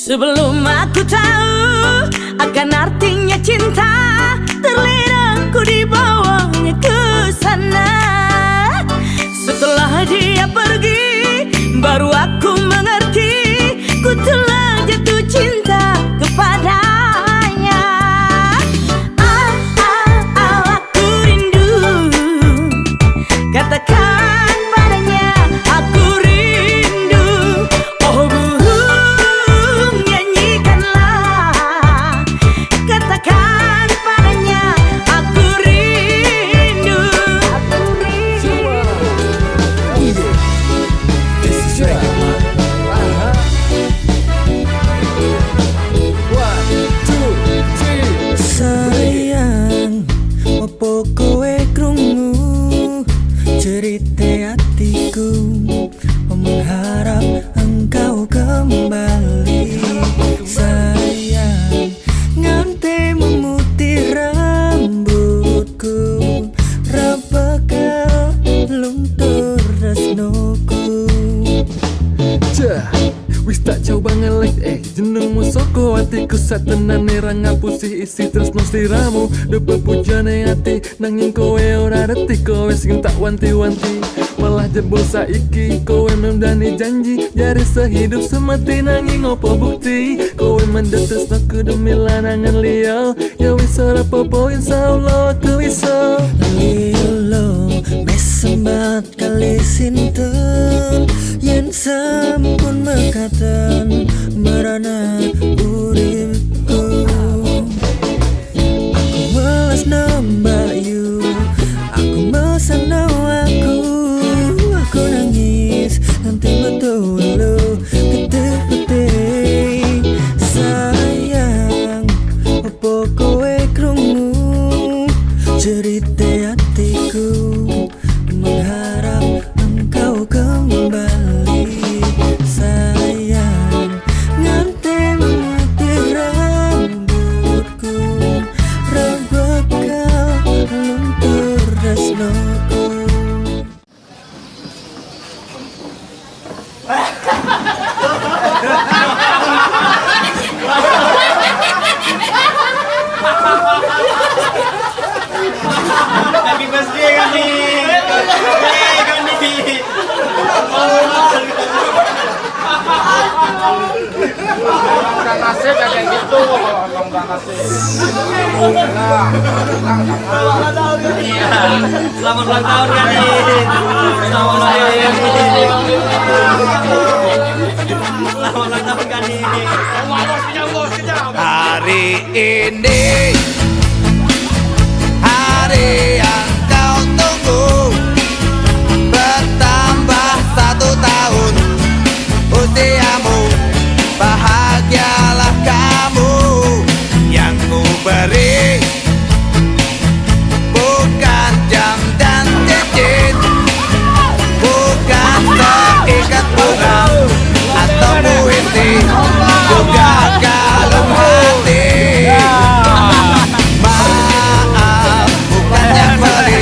Sebelum aku tahu akan artinya cinta, terlena ku dibawanya ke sana. Setelah dia pergi, baru aku mengerti, ku telah jatuh cinta kepadanya. Aku rindu, katakan padanya aku rindu. Oh burung, nyanyikanlah, katakan padanya aku rindu. Sayang, opo kowe krungu cerita hatiku, mengharap engkau kembali. Sayang, nganti memutih rambutku, ra bakal luntur resnoku. Wis tak coba ngelek jenengmu soko hatiku satenan nerang ngapusi isi terus no sliramu. Dapat pujane hati nanging kowe ora reti, kowe sing tak wanti-wanti malah jebol saiki. Kowe memdani janji jari sehidup semati, nanging opo bukti kowe mendetes aku demi lanangan liya. Ya wis ora apa-apa insyaallah aku iso Lilo mesembat kali sinten yen sampun mekaten merana uripku. Aku melas nambah you, aku mesano aku nangis nanti betul lo getih-getih. Sayang, opo kowe krungu cerita hatiku, mengharap engkau kembali. Sayang, nganti memutih rambutku, ra bakal luntur resnoku. Happy birthday kami. Orang nasib ya kayak gitu, orang nasib. Iya. Selamat ulang tahun kami. Selamat ulang tahun kami. Hari ini hari yang kau tunggu, bertambah 1 tahun usiamu. Bahagialah kamu, yang ku beri bukan jam dan cincin, bukan seikat bunga atau puisi, juga kalung hati. Maaf, bukan yang beri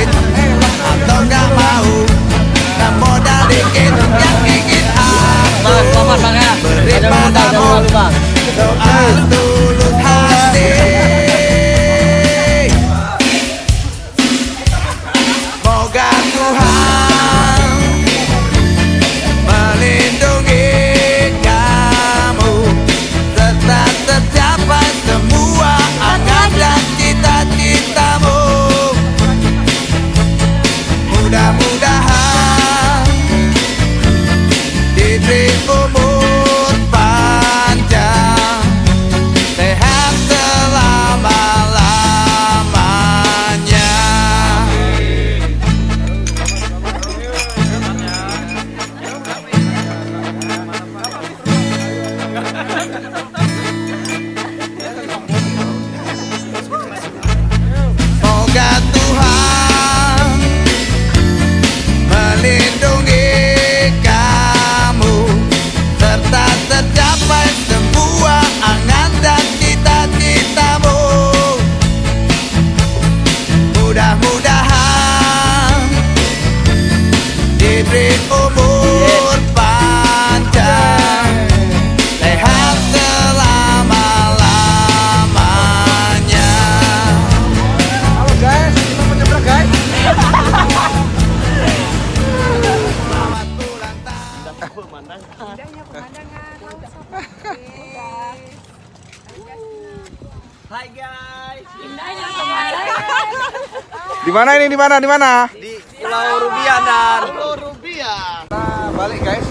Hai guys. Di mana ini? Di mana? Di mana? Di Pulau Rubiah dan Nah, balik guys.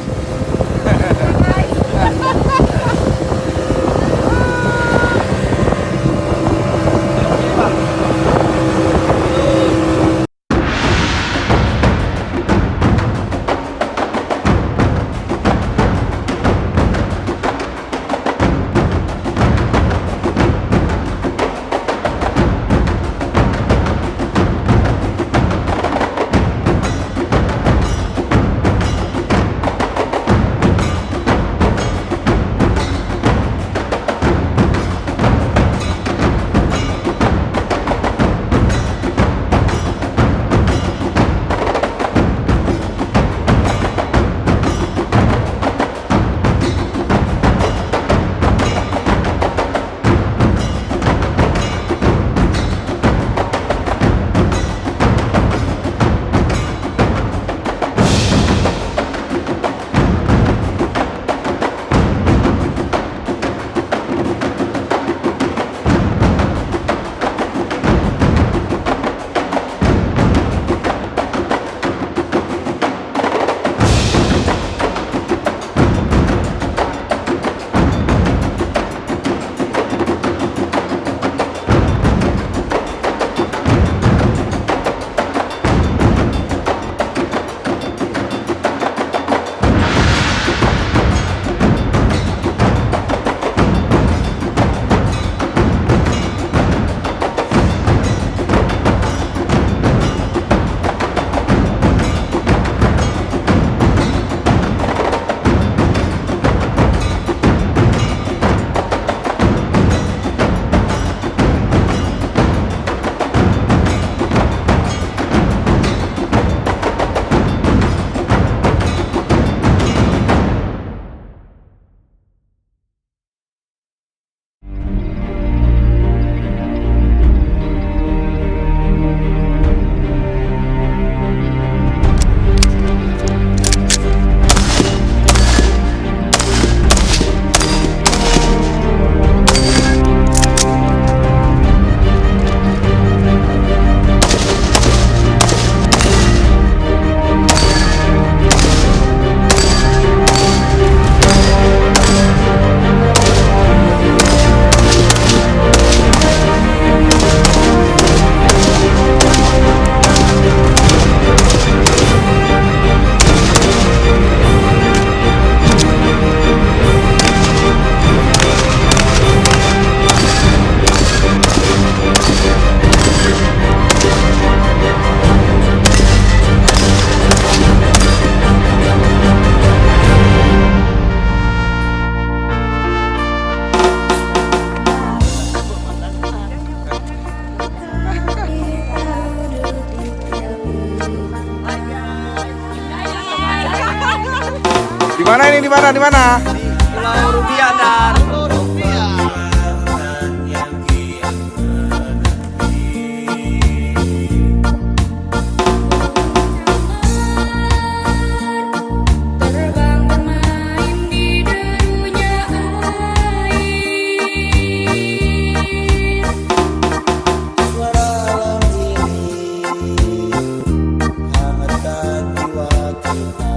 Di mana ini? Di mana? Di mana? Pulau Rubiah dan Terbang bermain di derunya air. Suara alam ini hangatkan jiwa kita.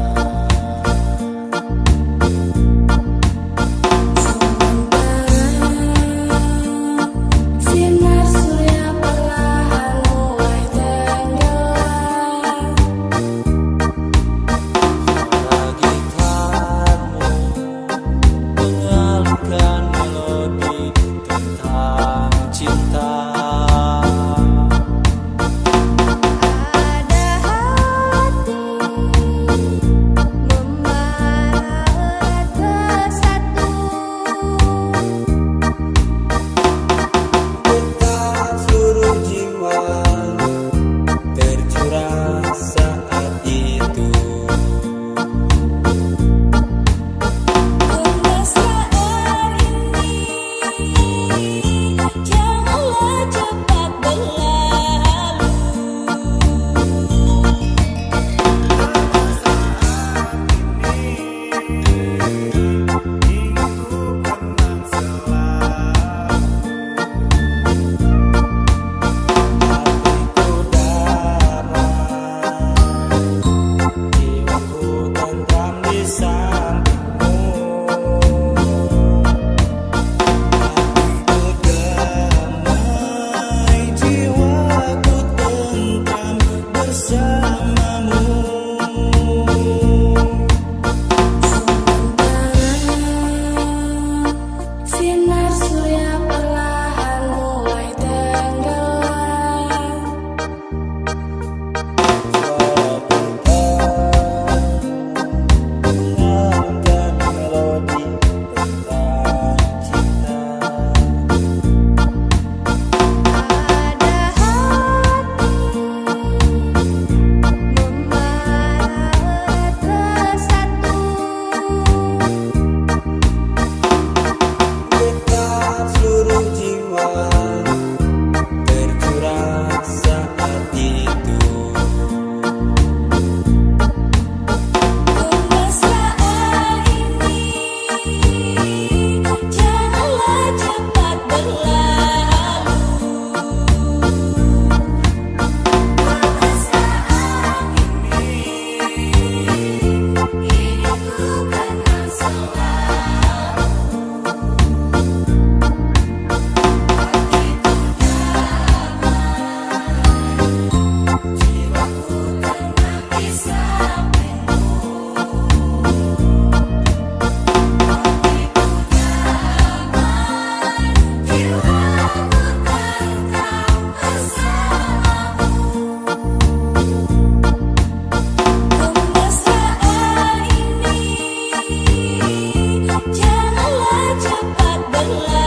la